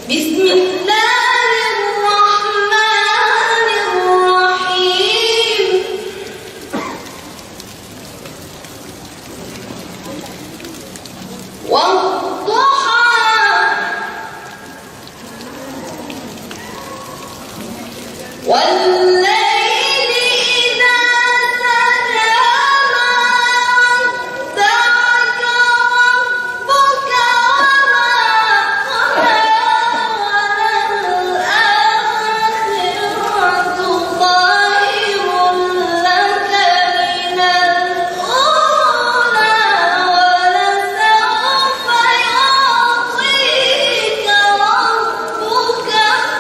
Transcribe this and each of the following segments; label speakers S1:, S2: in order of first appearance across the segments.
S1: بسم الله الرحمن الرحيم والضحى والليل إذا سجى ما ودعك ربك وما قلى وللآخرة خير لك من الأولى ولسوف يعطيك ربك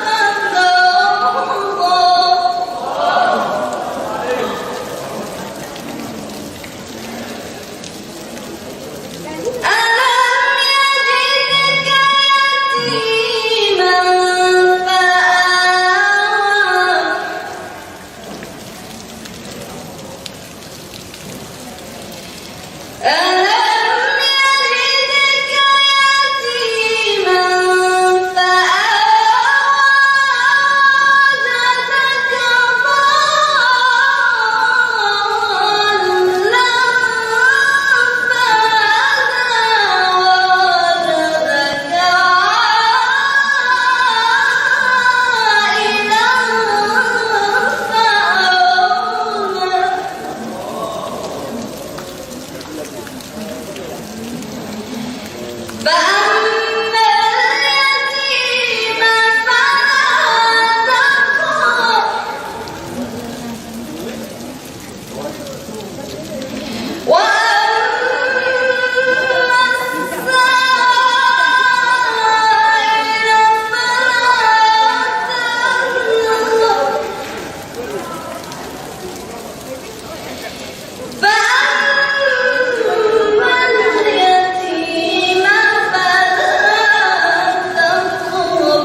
S1: فترضى ألم يجدك يتيما فآوى ألم يجدك يتيما فآوى وجدك ضالا ووجدك عائلا فأما اليتيم فلا تقهر وأما السائل فلا تنهر فأما اليتيم فلا تقهر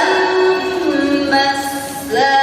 S1: وأما السائل